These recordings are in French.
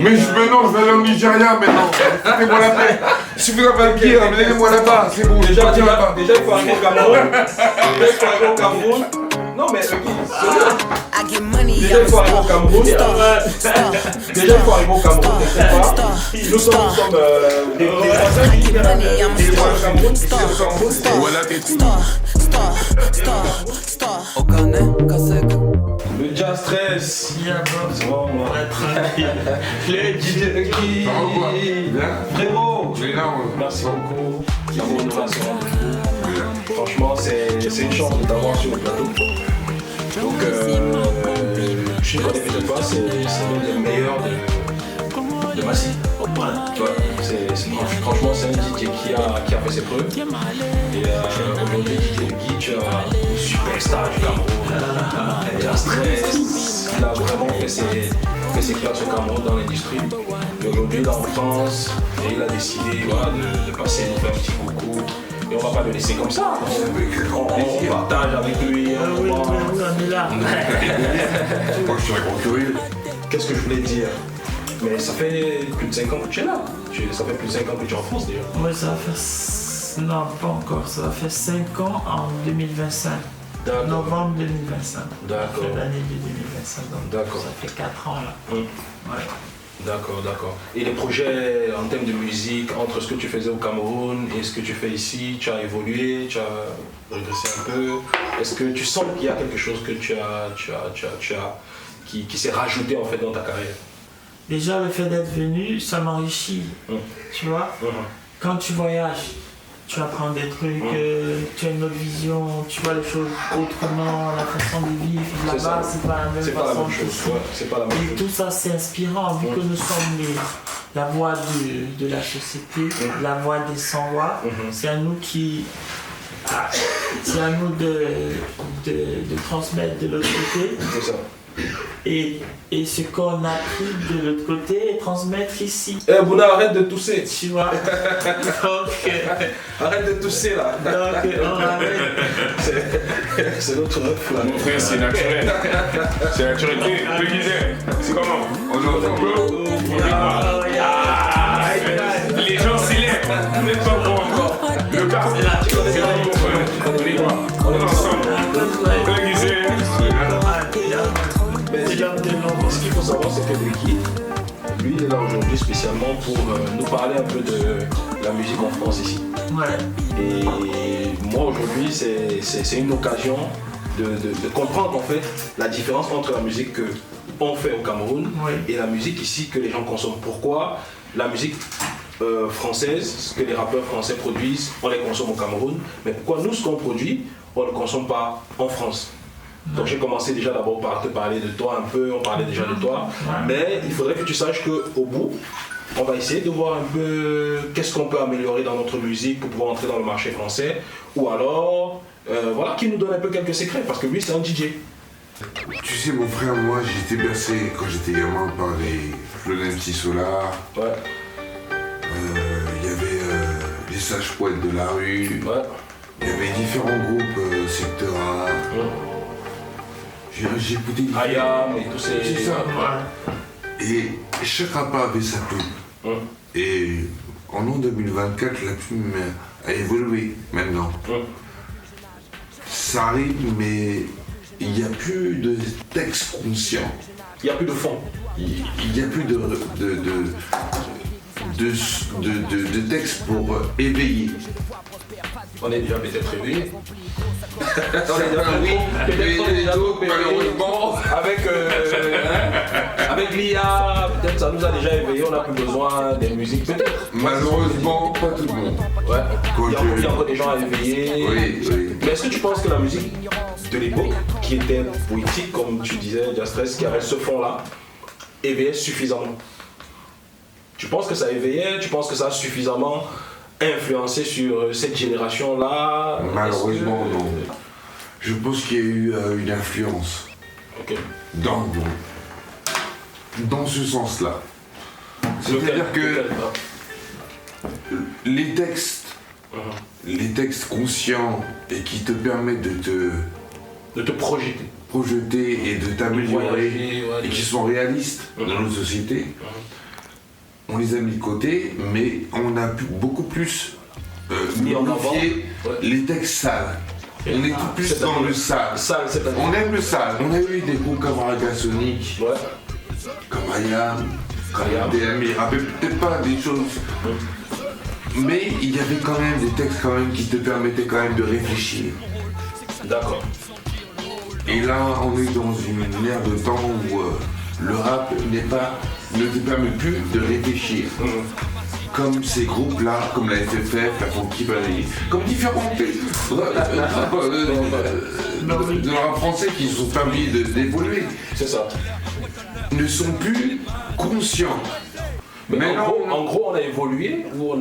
Mais maintenant, je vais aller au Nigeria maintenant. Foutez-moi la paix. Si vous avez un pied, amenez-moi là-bas. C'est bon, je Déjà, parti là-bas. il faut arriver au Cameroun. Déjà, il faut arriver au Cameroun. Non, mais déjà, il faut arriver au Cameroun. Déjà, il faut arriver au Cameroun, n'est-ce pas? Nous sommes des voisins qui viennent au Cameroun. Voilà tes trucs. Le jazz stress. C'est bon, moi. Le DJ qui. Frérot. Merci beaucoup. L'amour de façon. Franchement, c'est une chance de t'avoir sur le plateau. Donc, je ne connais peut-être pas, c'est l'un des meilleurs de Massy. Ouais, franchement, c'est un DJ qui a fait ses preuves. Et aujourd'hui, DJ Guy, tu as une superstar du Cameroun. Jazz Stress, il a vraiment fait ses classes au Cameroun dans l'industrie. Et aujourd'hui, il est en France et il a décidé voilà, de passer nous faire un petit coucou. Et on va pas le laisser comme ça. On partage avec lui. Oui, on est là. Moi, je serais curieux. Qu'est-ce que je voulais dire? Mais ça fait plus de 5 ans que tu es là. Ça fait plus de 5 ans que tu es en France déjà. Oui, ça va faire... Non, pas encore. Ça va faire 5 ans en 2025. D'accord. Novembre 2025. D'accord. L'année de 2025. Donc D'accord. ça fait 4 ans là. Hum. Ouais. D'accord, d'accord. Et les projets en termes de musique, entre ce que tu faisais au Cameroun et ce que tu fais ici, tu as évolué, tu as régressé un peu. Est-ce que tu sens qu'il y a quelque chose que qui s'est rajouté en fait dans ta carrière? Déjà, le fait d'être venu, ça m'enrichit. Tu vois, quand tu voyages, tu apprends des trucs, tu as une autre vision, tu vois les choses autrement, la façon de vivre là-bas, c'est pas la même C'est pas la façon même chose. Ouais, c'est pas la même Et chose. tout ça, c'est inspirant, vu que nous sommes la voix de la société, la voix des sans-voix. C'est à nous c'est à nous de transmettre de l'autre côté. C'est ça. Et ce qu'on a pris de l'autre côté et transmettre ici. Eh Bouna, arrête de tousser. Tu vois. Donc, arrête de tousser là. Donc on arrête. C'est notre ref là. Mon frère, c'est naturel. C'est naturel. Tu disais, c'est comment? On est ensemble. Les gens s'élèvent. Vous n'êtes pas bon encore. Le cas, c'est on est ensemble. Tu disais, mais ce qu'il faut savoir, c'est que Guy, lui, il est là aujourd'hui spécialement pour nous parler un peu de la musique en France ici. Ouais. Et moi, aujourd'hui, c'est une occasion de comprendre en fait la différence entre la musique qu'on fait au Cameroun et la musique ici que les gens consomment. Pourquoi la musique française, ce que les rappeurs français produisent, on les consomme au Cameroun, mais pourquoi nous, ce qu'on produit, on ne le consomme pas en France? Donc j'ai commencé déjà d'abord par te parler de toi un peu, on parlait déjà de toi, mais il faudrait que tu saches qu'au bout, on va essayer de voir un peu qu'est-ce qu'on peut améliorer dans notre musique pour pouvoir entrer dans le marché français, ou alors, voilà, qui nous donne un peu quelques secrets, parce que lui c'est un DJ. tu sais, mon frère, moi, j'étais bercé quand j'étais gamin par les Flonel Petit Solar. Ouais. Il y avait les sages poètes de la rue. Ouais. Il y avait différents groupes, secteur A. J'ai écouté Ayam et tous ces... C'est ça. Et chaque rappeur avait sa plume. Et en an 2024, la plume a évolué maintenant. Ça arrive, mais il n'y a plus de texte conscient. Il n'y a plus de fond. Il n'y a plus de texte pour éveiller. On est déjà peut-être réveillé. Malheureusement. Avec l'IA, peut-être ça nous a déjà éveillé, on n'a plus besoin des musiques, peut-être. Malheureusement, pas tout le monde. Ouais. Il y a encore des gens à éveiller. Oui. Mais est-ce que tu penses que la musique de l'époque, qui était poétique, comme tu disais, Jazz Stress, qui avait ce fond-là, éveillait suffisamment? Tu penses que ça éveillait? Tu penses que ça a suffisamment influencé sur cette génération-là? Malheureusement, non. Je pense qu'il y a eu une influence. Ok. Dans ce sens-là. C'est-à-dire que les textes conscients et qui te permettent de te projeter et de t'améliorer voyager, et qui sont réalistes dans notre société, on les a mis de côté, mais on a beaucoup plus Mis en avant. glorifié les textes sales. On est tout plus C'est-à-dire dans le sale. Sale, c'est-à-dire. On aime le sale. On a eu des groupes comme Ragasonic, Ouais. comme Ayam, comme Ayam. DM, ils rappelaient peut-être pas des choses. Mais il y avait quand même des textes quand même qui te permettaient quand même de réfléchir. D'accord. Et là, on est dans une ère de temps où le rap ne te permet plus de réfléchir. Comme ces groupes-là, comme la FFF, la Funky Valley, comme différents de rap français qui se sont permis d'évoluer, C'est ça. ne sont plus conscients. Mais Maintenant, en gros, on a évolué ou on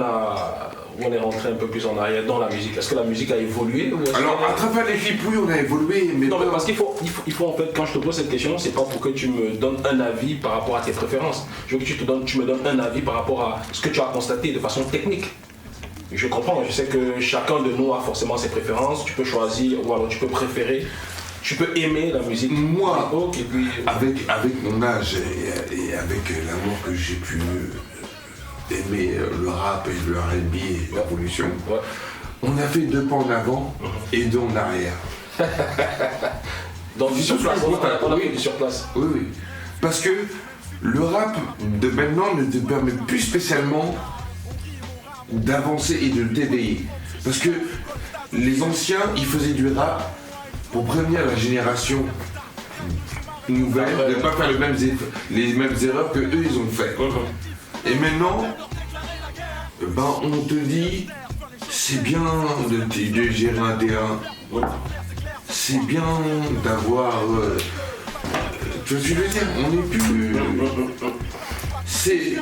est rentré un peu plus en arrière dans la musique? Est-ce que la musique a évolué ou est-ce alors qu'on a- à travers les fipouilles, on a évolué, mais Non, mais pas- parce qu'il faut en fait, quand je te pose cette question, c'est pas pour que tu me donnes un avis par rapport à tes préférences. Je veux que tu me donnes un avis par rapport à ce que tu as constaté de façon technique. Je comprends, je sais que chacun de nous a forcément ses préférences. Tu peux choisir, ou alors tu peux préférer, tu peux aimer la musique. Moi, Ok, et puis. avec mon âge et avec l'amour que j'ai pu aimer le rap et le R&B et l'évolution, Ouais. on a fait 2 pas en avant et 2 en arrière. Donc du surplace, on a fait du surplace. Oui, oui. Parce que le rap de maintenant ne te permet plus spécialement d'avancer et de t'éveiller. Parce que les anciens, ils faisaient du rap pour prévenir la génération nouvelle de ne pas faire les mêmes erreurs que eux ils ont fait. Et maintenant, ben, on te dit, c'est bien de gérer un terrain, c'est bien d'avoir... tu vois ce que je veux dire? On n'est plus... C'est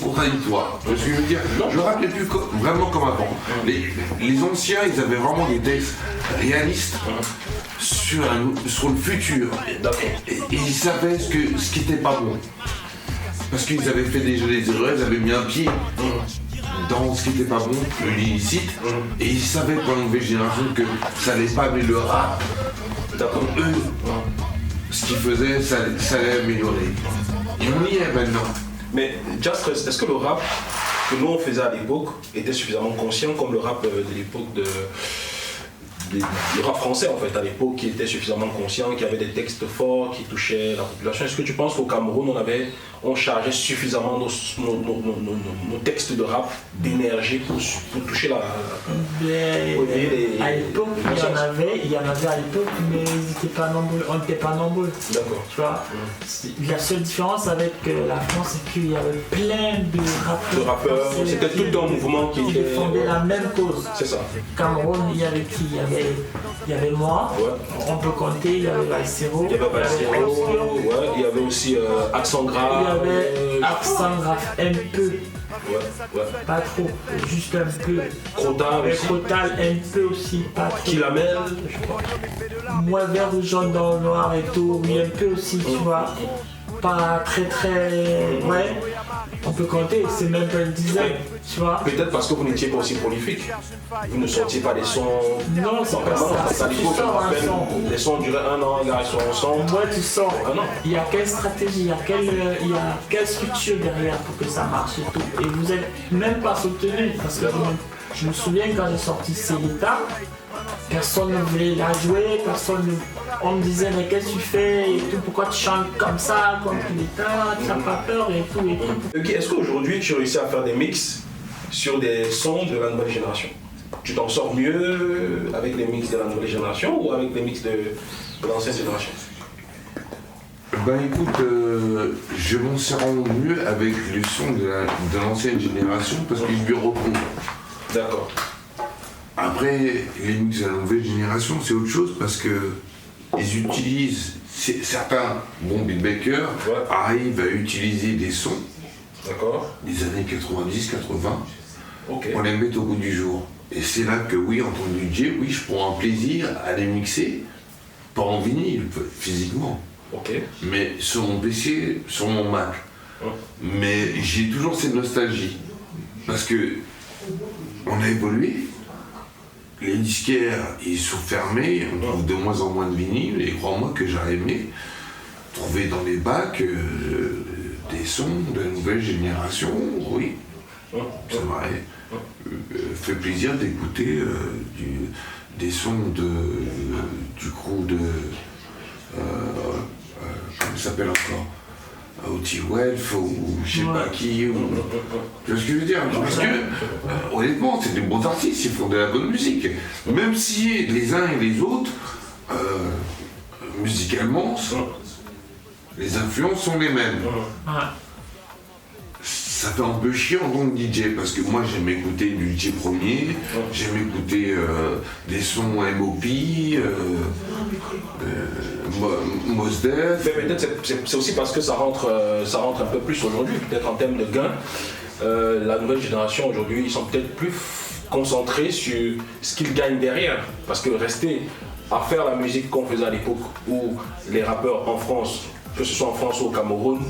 contradictoire. Tu vois ce que je veux dire? Je le rappelle plus vraiment comme avant. Les anciens, ils avaient vraiment des textes réalistes sur le futur. Et ils savaient ce qui était pas bon. Parce qu'ils avaient fait déjà des erreurs, ils avaient mis un pied dans ce qui était pas bon, l'illicite, et ils savaient pour la nouvelle génération que ça n'allait pas amener le rap. D'accord. Eux, ce qu'ils faisaient, ça allait améliorer. Et on y est maintenant. Mais Just Rest, est-ce que le rap que nous on faisait à l'époque était suffisamment conscient comme le rap de l'époque le rap français en fait à l'époque qui était suffisamment conscient, qui avait des textes forts, qui touchaient la population? Est-ce que tu penses qu'au Cameroun on chargeait suffisamment nos textes de rap d'énergie pour toucher la... À l'époque, il y en avait à l'époque, mais ils n'étaient pas nombreux, on n'était pas nombreux. D'accord. Tu vois, la seule différence avec la France, c'est qu'il y avait plein de rappeurs. C'était tout un mouvement qui était... défendait la même cause. C'est ça. Cameroun, il y avait qui? Il y avait moi, on peut compter, il y avait Valsero, Il y avait Valsero, ouais, il y avait aussi Accent Grave. il y avait Accent Grave, un peu, pas trop, juste un peu. Crotal Avec aussi. Crotal, un peu aussi, pas trop. Qui l'amène. Moi, vert ou jaune dans le noir et tout, oui, un peu aussi, tu vois. Pas très très. Ouais, on peut compter, c'est même pas une dizaine, tu vois. Peut-être parce que vous n'étiez pas aussi prolifique. Vous ne sortiez pas des sons. Non, c'est pas ça. À l'époque, je me sors un rappelle, son. les sons duraient 1 an, gars, ils sont ensemble. Moi, tu sors. Ah non. Il y a quelle stratégie, il y a quelle structure derrière pour que ça marche et tout. Et vous êtes même pas soutenu parce que je me souviens quand j'ai sorti Célita, personne ne voulait la jouer, on me disait mais qu'est-ce que tu fais et tout, pourquoi tu chantes comme ça, comme Célita, tu n'as pas peur et tout et tout. Ok, est-ce qu'aujourd'hui tu réussis à faire des mix sur des sons de la nouvelle génération? Tu t'en sors mieux avec les mix de la nouvelle génération ou avec les mix de l'ancienne génération? Ben écoute, je m'en sers mieux avec le son de l'ancienne génération parce qu'il lui répond. D'accord. Après, les mix de la nouvelle génération, c'est autre chose parce que ils utilisent, certains bons beatmakers arrivent à utiliser des sons des années 90, 80 pour les mettre au goût du jour. Et c'est là que oui, en tant que DJ, oui, je prends un plaisir à les mixer, pas en vinyle, physiquement, mais sur mon PC, sur mon Mac. Mais j'ai toujours cette nostalgie parce que on a évolué. Les disquaires, ils sont fermés, on trouve de moins en moins de vinyles, et crois-moi que j'aurais aimé trouver dans les bacs des sons de la nouvelle génération, oui. Ça m'aurait fait plaisir d'écouter des sons du crew de... comment il s'appelle encore, O.T. Welf ou je sais pas qui, ou... Tu vois ce que je veux dire? Parce que, honnêtement, c'est des bons artistes, ils font de la bonne musique. Même si les uns et les autres, musicalement, les influences sont les mêmes. Ça fait un peu chiant en tant que DJ, parce que moi j'aime écouter du DJ premier, j'aime écouter des sons MOP, Mos Def. Mais peut-être c'est aussi parce que ça rentre un peu plus aujourd'hui, peut-être en termes de gains. La nouvelle génération aujourd'hui, ils sont peut-être plus concentrés sur ce qu'ils gagnent derrière. Parce que rester à faire la musique qu'on faisait à l'époque où les rappeurs en France, que ce soit en France ou au Cameroun,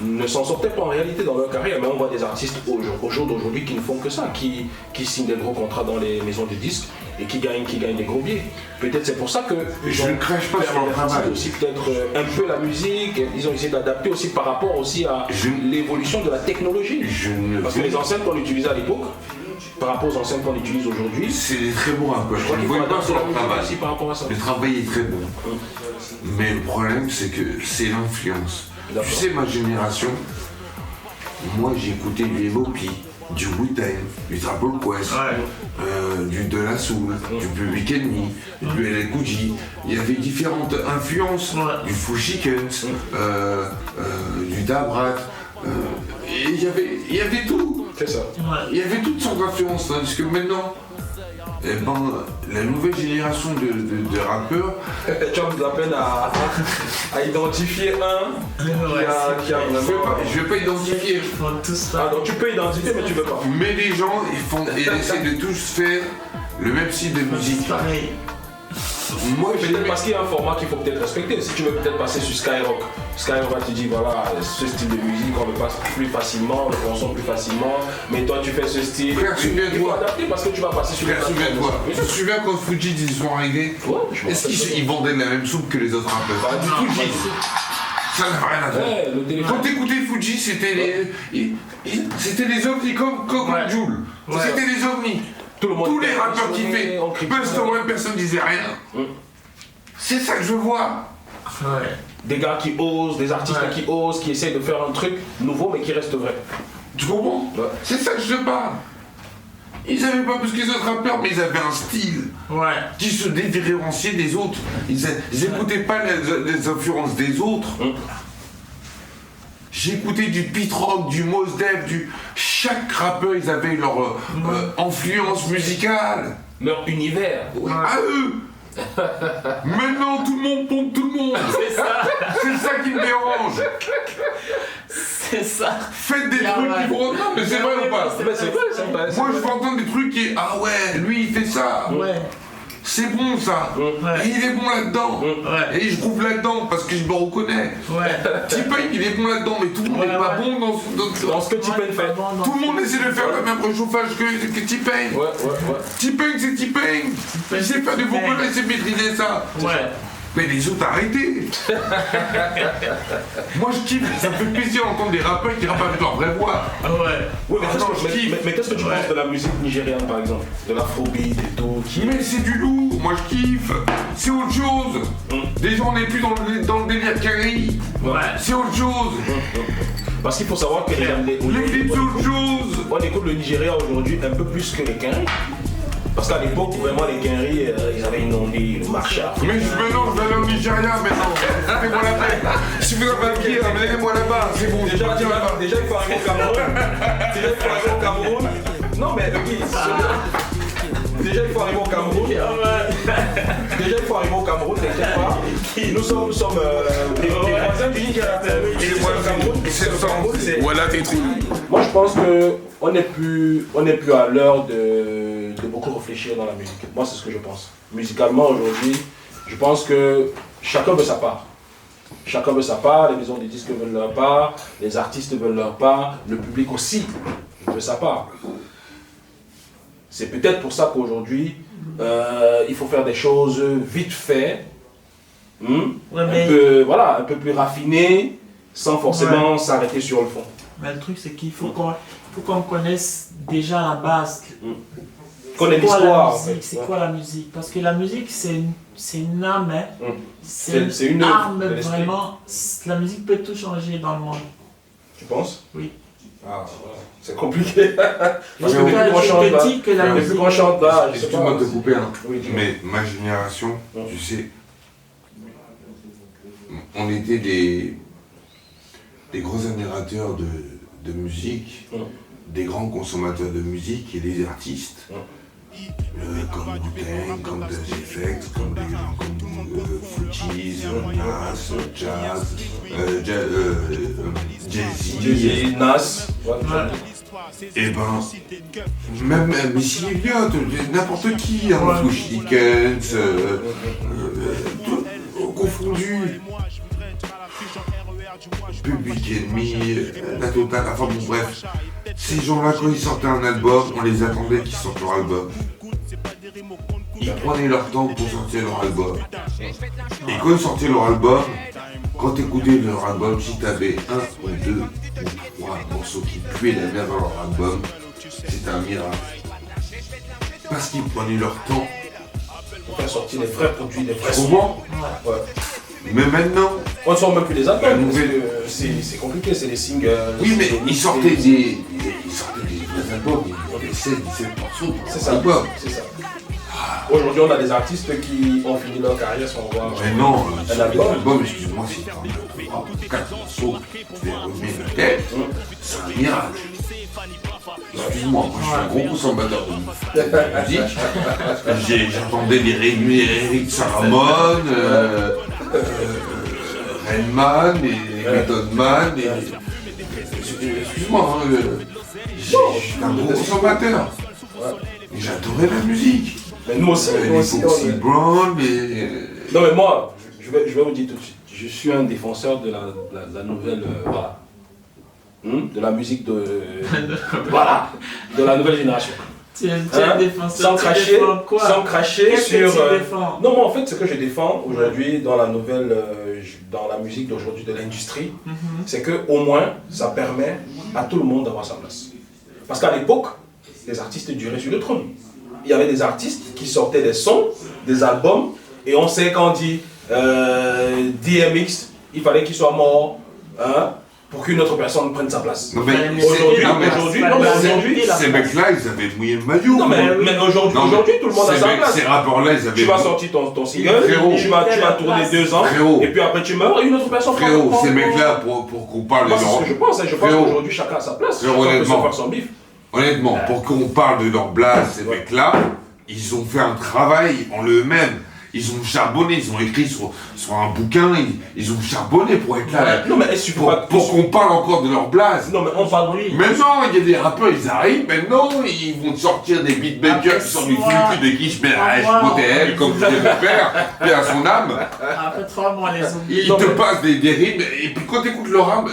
ne s'en sortaient pas en réalité dans leur carrière, mais on voit des artistes au jour d'aujourd'hui qui ne font que ça, qui signent des gros contrats dans les maisons de disques et qui gagnent des gros billets. Peut-être c'est pour ça que je ne crache pas sur leur travail. Aussi peut-être un peu la musique, ils ont essayé d'adapter aussi par rapport aussi à l'évolution de la technologie. Parce que les enceintes qu'on utilisait à l'époque, par rapport aux enceintes qu'on utilise aujourd'hui, c'est des très bons rappeurs. Je crois qu'il faut adapter la musique aussi par rapport à ça. Le travail est très bon. Mais le problème c'est que c'est l'influence. Tu sais, ma génération, moi j'ai écouté du MOP, du Wu-Tang, du Triple Quest, du De La Soul, du Public Enemy, du LL Cool J. Il y avait différentes influences, du Foo Chickens, du Dabrat. Et il y avait tout. C'est ça. Il y avait toutes sortes d'influences, parce que maintenant, eh ben, la nouvelle génération de rappeurs... Tu as de la peine à identifier un qui a vraiment... Je vais pas identifier. Ah, donc tu peux identifier, mais tu veux pas. Mais les gens, ils essaient de tous faire le même style de musique. Pareil. Moi, Peut-être parce qu'il y a un format qu'il faut peut-être respecter. Si tu veux peut-être passer sur Skyrock, Skyrock tu dis voilà, ce style de musique on le passe plus facilement, on le consomme plus facilement, mais toi tu fais ce style. Frère, il faut adapter parce que tu vas passer sur les Frère, souviens-toi. Tu te souviens quand Fujis ils sont arrivés? Est-ce qu'ils vendaient la même soupe que les autres rappeurs? Pas du tout. Fujis. Ça n'a rien à faire. Quand t'écoutais Fujis, c'était les ovnis comme Joule. C'était les ovnis. Tous les rappeurs qui fait Busta Rhymes, personne disait rien. C'est ça que je vois. Des gars qui osent, des artistes qui osent, qui essayent de faire un truc nouveau mais qui reste vrai. Tu comprends? C'est ça que je te parle. Ils n'avaient pas plus que les autres rappeurs, mais ils avaient un style qui se différenciait des autres. Ils n'écoutaient pas les influences des autres. J'écoutais du Pete Rock, du Mos Def, chaque rappeur, ils avaient leur influence musicale. Leur univers. À eux. Maintenant, tout le monde pompe tout le monde. C'est ça. C'est ça qui me dérange. C'est ça. Faites des trucs qui vous entendent, mais c'est vrai ou pas? C'est vrai. Moi, je veux entendre des trucs qui... Ah ouais, lui, il fait ça. C'est bon ça. Et il est bon là-dedans. Et je trouve là-dedans parce que je me reconnais. T-Pain il est bon là-dedans, mais tout le monde n'est pas bon dans ce que T-Pain fait. Tout le monde essaie de faire le même réchauffage que T-Pain. T-Pain c'est T-Pain. Il sait faire du vocabulaire, il sait maîtriser ça. Mais les autres, arrêtez. Moi je kiffe, ça me fait plaisir d'entendre des rappeurs qui rappent avec leur vraie voix. Mais qu'est-ce que tu penses de la musique nigériane par exemple? De l'afrobeat et tout Mais c'est du lourd, moi je kiffe. C'est autre chose. Déjà on n'est plus dans le délire carré. C'est autre chose. Parce qu'il faut savoir que les clips c'est autre chose. On écoute le Nigeria aujourd'hui un peu plus que les Quinri. Parce qu'à l'époque, vraiment, les Quinri, ils avaient inondé le marché. Mais maintenant, je vais aller au Nigeria maintenant. Faites-moi la paix. Si vous avez un pied, amenez-moi là-bas. C'est bon, déjà, il faut arriver au Cameroun. Non, mais déjà, il faut arriver au Cameroun. T'inquiète pas. Nous sommes les voisins du Nigeria. Et le Cameroun, voilà tes trous. Moi, je pense qu'on n'est plus à l'heure de beaucoup réfléchir dans la musique. Moi, c'est ce que je pense. Musicalement, aujourd'hui, je pense que chacun veut sa part. Chacun veut sa part, les maisons de disques veulent leur part, les artistes veulent leur part, le public aussi veut sa part. C'est peut-être pour ça qu'aujourd'hui, il faut faire des choses vite fait, un peu plus raffinées, sans forcément s'arrêter sur le fond. Mais le truc, c'est qu'il faut qu'on connaisse déjà la base. Connaître l'histoire. C'est quoi la musique? Parce que la musique, c'est une âme. Hein. C'est une arme, œuvre de l'esprit. vraiment. La musique peut tout changer dans le monde. Tu penses? Oui. Ah, voilà. C'est compliqué. Parce que Je depuis qu'on chante là, dis que la depuis musique... qu'on chante là, je sais Excuse-moi pas. de te couper, hein. Oui, dis-moi. Mais ma génération, tu sais, on était des gros admirateurs de musique, des grands consommateurs de musique et des artistes. Comme Wu-Tang, comme Daz Effect, comme des gens comme Footies, Nas, Jazz, Jay-Z, Nas. et ben, même Missy Elliott, n'importe qui, hein, Bush Dickens, tout confondu. Public Enemy, la totale, enfin bon bref. Ces gens-là, quand ils sortaient un album, on les attendait qu'ils sortent leur album. Ils prenaient leur temps pour sortir leur album. Et quand ils sortaient leur album, quand t'écoutais leur album, si t'avais un ou deux ou trois morceaux qui puaient la merde dans leur album, c'était un miracle. Parce qu'ils prenaient leur temps. Pour faire sortir des vrais produits, des vrais Tu sons. comprends? Ouais. Mais maintenant, On ne sort même plus des La albums, parce nouvelle- que c'est compliqué, c'est des singles. oui, mais c'est ils sortaient des vrais albums, il y avait 16, 17 morceaux. C'est ça. Album. C'est ça. Aujourd'hui, on a des artistes qui ont fini leur carrière sans voir. Mais non, Un sur album. l'album, excuse-moi, c'est 4 morceaux, je vais remettre la tête, c'est un miracle. Excuse-moi, moi je suis un gros consommateur de musique. J'attendais les Eric Saramon, Rainman, et Method Man, excuse-moi, je suis un gros consommateur. Et j'adorais la musique. Mais nous aussi, Les Foxy Brown, Non, mais moi, je vais vous dire tout de suite, je suis un défenseur de la nouvelle. Voilà. De la musique de. Voilà. De la nouvelle génération. Tu es un défenseur. Sans tu cracher, défends quoi? sans cracher Qu'est-ce que sur. tu défends? Non, moi en fait, ce que je défends aujourd'hui dans la nouvelle, dans la musique d'aujourd'hui de l'industrie, c'est que au moins ça permet à tout le monde d'avoir sa place. Parce qu'à l'époque, les artistes duraient sur le trône. Il y avait des artistes qui sortaient des sons, des albums, et on sait quand on dit DMX, il fallait qu'il soit mort, hein, pour qu'une autre personne prenne sa place. Non, mais Aujourd'hui, ces mecs-là, ils avaient mouillé le maillot. non, mais aujourd'hui, tout le monde a sa place. Ces rappeurs-là, ils avaient. Tu vas sortir ton single, Frérot, tu vas tourner 2 ans, Frérot. et puis après tu meurs et une autre personne prend. Frérot, ces mecs-là, pour qu'on parle de Moi, c'est ce leur. que je pense, je pense Frérot. qu'aujourd'hui chacun a sa place, Frérot, chacun peut se honnêtement. faire son bif. Honnêtement, pour qu'on parle de leur blase, ces mecs-là, ils ont fait un travail en eux-mêmes. Ils ont charbonné, ils ont écrit sur un bouquin, ils ont charbonné pour être là. Non, mais est-ce que Pour qu'on parle encore de leur blase. Non, mais on parle. Maintenant, il y a des rappeurs, ils arrivent, maintenant, ils vont te sortir des beatmakers qui sortent du flûte de qui je mets à HPTL, comme je le faire, puis à son âme. Après 3 mois, les oublie. Ils te passent des rimes, et puis quand t'écoutes leur rap,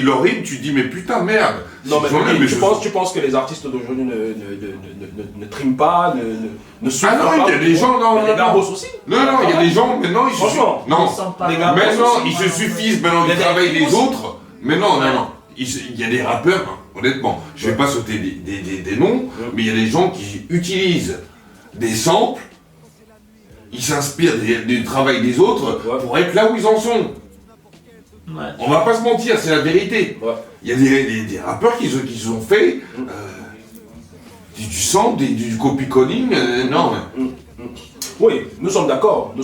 leur rime, tu te dis, mais putain, merde. Non, mais J'en ai, oui, je- tu penses que les artistes d'aujourd'hui ne triment pas, ne souffrent Ah non, pas. il y a des gens, non, Mais les non, gars non. bossent aussi. Non, il y a des gens, maintenant, ils se Franchement, suffisent. Non, Ils sont pas les là. gars, maintenant, aussi, ils se suffisent, maintenant, Il y a ils des travaillent les aussi. autres. Mais non. Il y a des rappeurs, hein, honnêtement, je vais pas sauter des noms, mais il y a des gens qui utilisent des samples, ils s'inspirent du travail des autres pour être là où ils en sont. Ouais. On va pas se mentir, c'est la vérité. Ouais. Il y a des rappeurs qui se sont fait du sample, du copy-calling, non. Oui, nous sommes d'accord.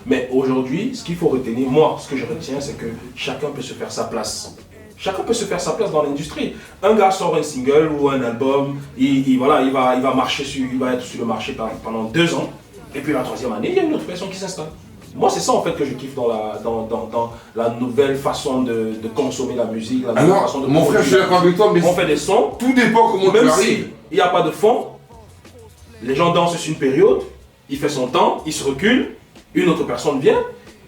Mais aujourd'hui, ce qu'il faut retenir, moi, ce que je retiens, c'est que chacun peut se faire sa place. Chacun peut se faire sa place dans l'industrie. Un gars sort un single ou un album, il va marcher il va être sur le marché pendant 2 ans, et puis la 3e année, il y a une autre personne qui s'installe. Moi, c'est ça en fait que je kiffe dans la nouvelle façon de consommer la musique, la nouvelle façon Alors, de mon frère, je suis d'accord avec toi, mais on fait des sons. tout dépend comment tu Même arrives. s'il n'y a pas de fond, les gens dansent sur une période, il fait son temps, il se recule, une autre personne vient.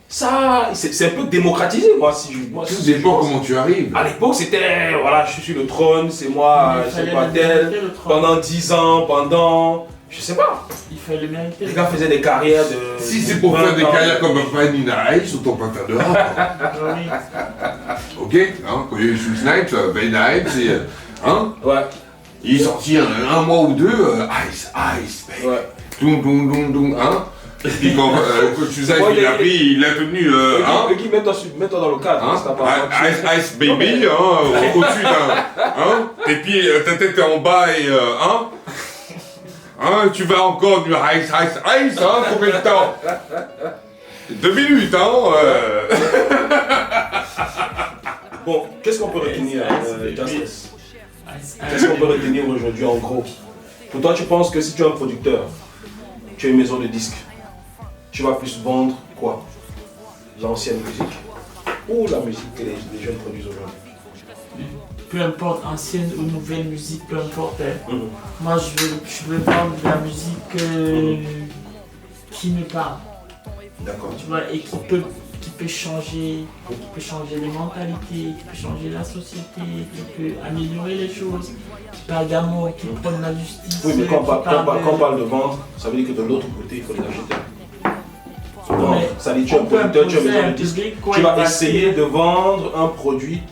Ça, c'est un peu démocratisé, Tout dépend comment tu arrives. À l'époque, c'était, voilà, je suis sur le trône, c'est moi, Il c'est fallait pas tel. respecter le trône. Pendant 10 ans, Je sais pas. Il fait le mériter. Les gars faisaient des carrières de. Si c'est pour faire des carrières comme Vanilla Ice, autant pas faire de rap. Oui. Ok, hein, quand il y a eu Sous Snipes, Vanilla Ice, hein, Ouais. il est sorti un mois ou deux, Ice, Ice, baby. Ouais. Doum, doum, doum, doum, hein. Et puis quand Sous Snipes, il a pris, il a tenu, hein. Guy, mets-toi dans le cadre. Hein? C'est pas Ice baby, hein, au-dessus d'un, hein, tes pieds, ta tête est en bas et, hein, tu vas encore du ice, hein, combien de temps? 2 minutes, hein. Bon, qu'est-ce qu'on peut retenir, Justice? Qu'est-ce qu'on peut retenir aujourd'hui en gros? Pour toi, tu penses que si tu es un producteur, tu as une maison de disques, tu vas plus vendre quoi? L'ancienne musique ou la musique que les jeunes produisent aujourd'hui? Peu importe, ancienne ou nouvelle musique, peu importe. Moi, je veux vendre de la musique qui me parle. D'accord. Tu vois, et qui peut changer les mentalités, qui peut changer la société, qui peut améliorer les choses, qui parle d'amour, qui prône la justice. Oui, mais quand on parle de vendre, ça veut dire que de l'autre côté, il faut les acheter. Non, ça veut dire tu es un producteur, tu es une maison de disque, tu vas essayer de vendre un produit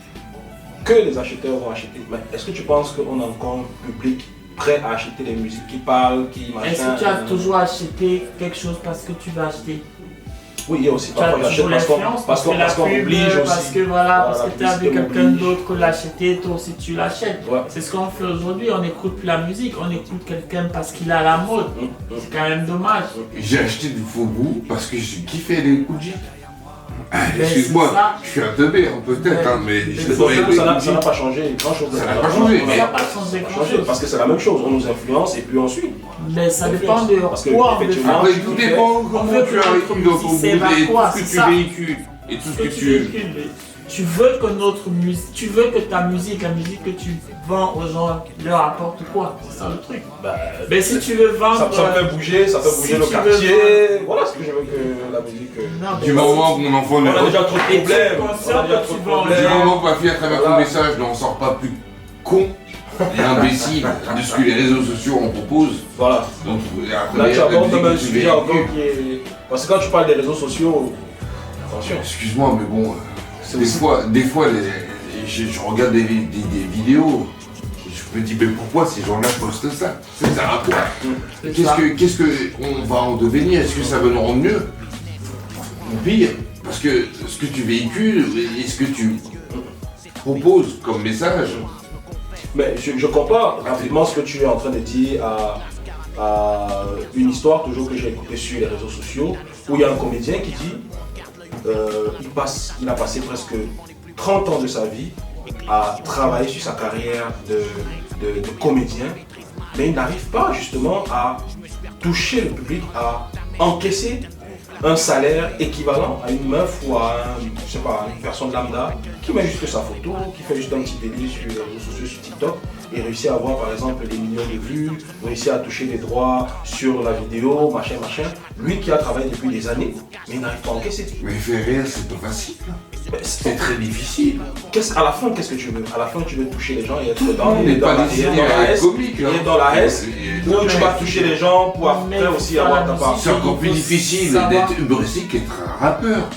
que les acheteurs vont acheter. Mais est-ce que tu penses qu'on a encore un public prêt à acheter des musiques qui parlent, qui machin? Est-ce que tu as toujours acheté quelque chose parce que tu vas acheter? Oui, il y a aussi parfois j'achète parce qu'on oblige aussi. Parce que voilà, parce que tu as vu quelqu'un d'autre l'acheter, toi aussi tu l'achètes. Ouais. C'est ce qu'on fait aujourd'hui, on n'écoute plus la musique, on écoute quelqu'un parce qu'il a la mode. C'est quand même dommage. J'ai acheté du faux goût parce que j'ai kiffé les Kool G. Excuse-moi, je suis un teubé, peut-être, hein, mais ça n'a pas changé grand-chose. Ça n'a pas changé. Ça n'a pas changé grand-chose. Parce que c'est la même chose, on nous influence et puis on suit. Mais ça dépend de quoi on veut faire. Après, tout dépend comment tu as vécu dans ton goût et tout ce que tu véhicules. Et tout ce que tu... Tu veux que notre musique, tu veux que ta musique, la musique que tu vends aux gens, leur apporte quoi? C'est ça le truc. Mais si tu veux vendre... Ça fait bouger le quartier. Voilà ce que je veux que la musique... Du moment que mon enfant on a déjà trop de problèmes. Du moment que ma fille à travers ton message n'en sort pas plus con et imbécile de ce que les réseaux sociaux en proposent. Voilà. Donc là tu abordes un sujet encore qui est... Parce que quand tu parles des réseaux sociaux, attention. Excuse-moi, mais bon... Des fois je regarde des vidéos, je me dis mais pourquoi ces gens-là postent ça? C'est un rapport. Qu'est-ce qu'on va en devenir? Est-ce que ça va nous rendre mieux? Ou pire? Parce que ce que tu véhicules et ce que tu proposes comme message. Mais je compare rapidement ce que tu es en train de dire à une histoire toujours que j'ai écoutée sur les réseaux sociaux où il y a un comédien qui dit il a passé presque 30 ans de sa vie à travailler sur sa carrière de comédien, mais il n'arrive pas justement à toucher le public, à encaisser un salaire équivalent à une meuf ou à une personne lambda qui met juste sa photo, qui fait juste un petit délire sur les réseaux sociaux, sur TikTok, et réussit à avoir par exemple des millions de vues, réussit à toucher des droits sur la vidéo, machin. Lui qui a travaillé depuis des années, mais il n'arrive pas à encaisser. Mais faire rire, c'est pas facile. C'est très difficile. À la fin, qu'est-ce que tu veux? À la fin, tu veux toucher les gens et être dans la S, où tu vas toucher les gens pour après aussi avoir ta part. C'est encore plus difficile d'être humoristique qu'être un rappeur.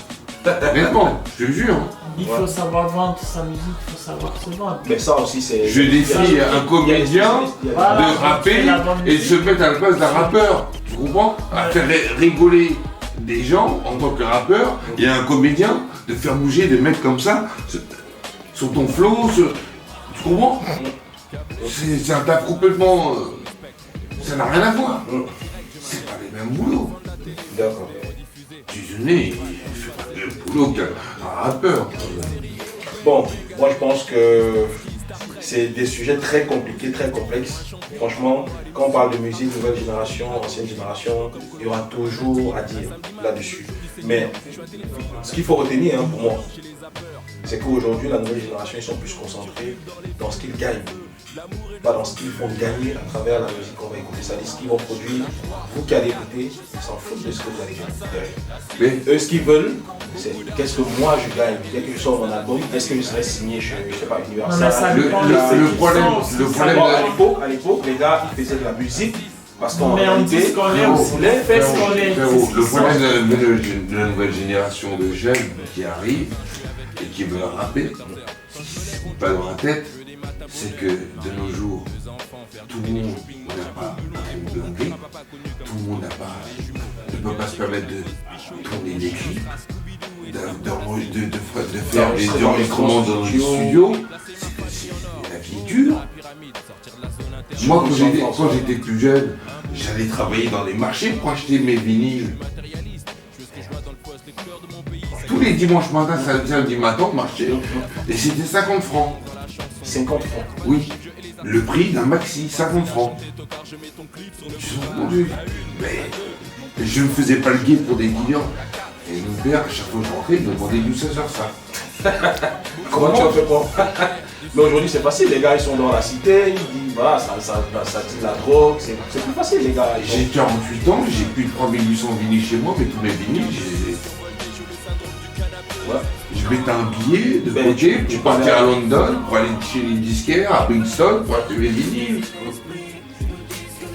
Honnêtement, je te jure. Il faut savoir vendre sa musique, il faut savoir se vendre. Mais ça aussi, c'est... Je défie un comédien de rapper et de se mettre à la place d'un rappeur. Tu comprends? À faire rigoler des gens en tant que rappeur et un comédien de faire bouger des mecs comme ça sur ton flow. Tu comprends? C'est un taf complètement... ça n'a rien à voir. C'est pas les mêmes boulots. D'accord. Dieudonné, il fait pas le même boulot qu'un rappeur. Bon, moi je pense que c'est des sujets très compliqués, très complexes. Franchement, quand on parle de musique, nouvelle génération, ancienne génération, il y aura toujours à dire là-dessus. Mais ce qu'il faut retenir pour moi, c'est qu'aujourd'hui, la nouvelle génération, ils sont plus concentrés dans ce qu'ils gagnent, pas dans ce qu'ils font gagner à travers la musique qu'on va écouter. C'est-à-dire ce qu'ils vont produire, vous qui allez écouter, ils s'en foutent de ce que vous allez gagner. Mais eux, ce qu'ils veulent, c'est qu'est-ce que moi je gagne. Dès que je sors mon album, est-ce que je serai signé chez, je sais pas, Universal? Le problème à l'époque, les gars, ils faisaient de la musique Parce qu'en Mais on dit réalité, ce qu'on est, on on voulait faire ce qu'on est. Frérot, le problème de la nouvelle génération de jeunes qui arrivent et qui veulent rapper, pas dans la tête, c'est que de nos jours, tout le monde n'a pas une blindée, tout le monde ne peut pas se permettre de tourner des clips, de faire des enregistrements dans les studios. La vie est dure. Moi, quand j'étais plus jeune, j'allais travailler dans les marchés pour acheter mes vinyles. Tous les dimanches matin, samedi matin, on marchait. Et c'était 50 francs. 50 francs. Oui. Le prix d'un maxi, 50 francs. Tu te rends compte, mais je ne faisais pas le guet pour des clients. Et mon père, à chaque fois que je rentrais, il me demandait d'où ça sort ça. Comment tu as fait pour Mais aujourd'hui c'est facile, les gars ils sont dans la cité, ils disent voilà, ça c'est de la drogue, c'est plus facile les gars. J'ai 48 ans, j'ai plus de 3800 vinyles chez moi, mais tous mes vinyles, je mettais un billet de côté pour partir à London, pour aller chez les disquaires, à Brixton, pour acheter mes vinyles.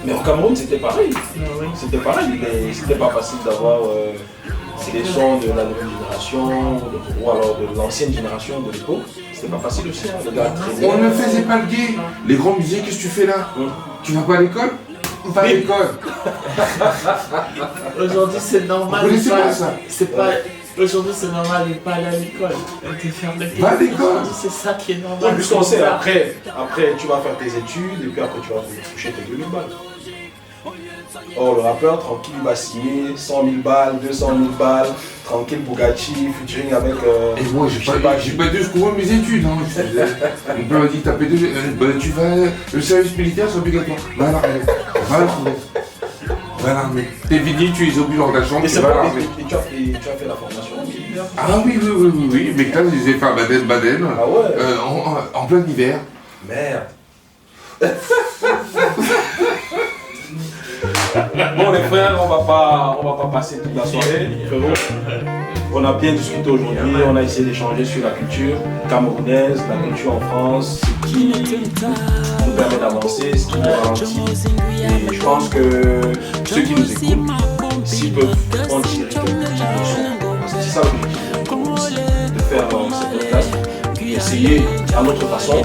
Mais au Cameroun c'était pareil, c'était pareil, c'était pas facile d'avoir des sons de la nouvelle génération ou alors de l'ancienne génération de l'époque. C'était pas facile aussi, hein, les gars traînaient. On ne faisait pas le guet. Les grands musées, qu'est-ce que tu fais là? Tu vas pas à l'école? Pas à l'école. Aujourd'hui c'est normal. Vous connaissez pas ça? C'est pas. Aujourd'hui c'est normal de pas aller à l'école. Va à l'école. C'est ça qui est normal. Puisqu'on sait, après tu vas faire tes études et puis après tu vas toucher tes 2000 balles. Or le rappeur tranquille il va signer 100 000 balles, 200 000 balles, tranquille Bugatti, featuring avec... Et moi j'ai pas dû couvrir mes études. Hein. Mon père m'a dit t'as pété, tu vas... Le service militaire c'est obligatoire. Va à l'armée. Va à l'armée. Tes vinyles tu les oublies dans ta chambre, tu vas à l'armée. Et tu as fait la formation militaire? Ah oui. Mes classes je les ai fait à Baden-Baden. Ah ouais. En plein hiver. Merde. Bon les frères, on va pas passer toute la soirée. On a bien discuté aujourd'hui, on a essayé d'échanger sur la culture camerounaise, la culture en France, ce qui nous permet d'avancer, ce qui nous ralentit. Et je pense que ceux qui nous écoutent, s'ils peuvent en tirer quelques petites leçons, parce que c'est ça l'objectif de faire cette podcast, essayer à notre façon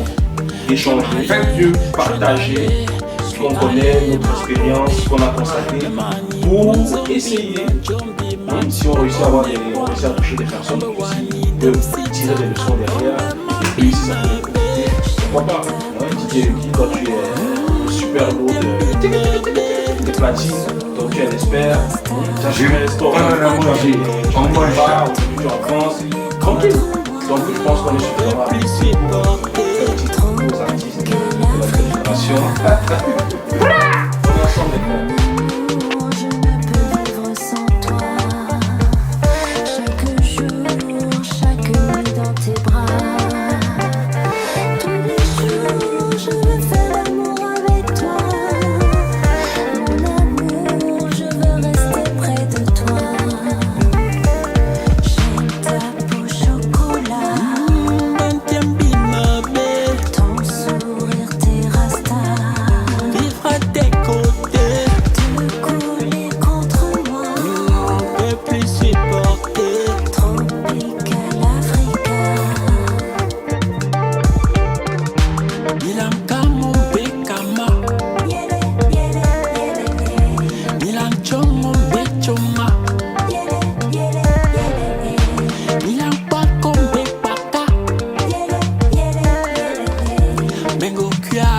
d'échanger, partager ce qu'on connaît, notre expérience, ce qu'on a constaté, pour essayer, si on réussit à toucher des personnes aussi, de tirer des leçons derrière, et puis si ça peut les connecter, pourquoi pas. Didier, toi tu es super lourd de platine, toi tu es un expert, tu as fait un restaurant, tu as fait en France, tranquille. Donc je pense qu'on est suffisamment ici pour faire un petit truc aux artistes de la génération. Voilà. On est ensemble les frères. Bengo Kya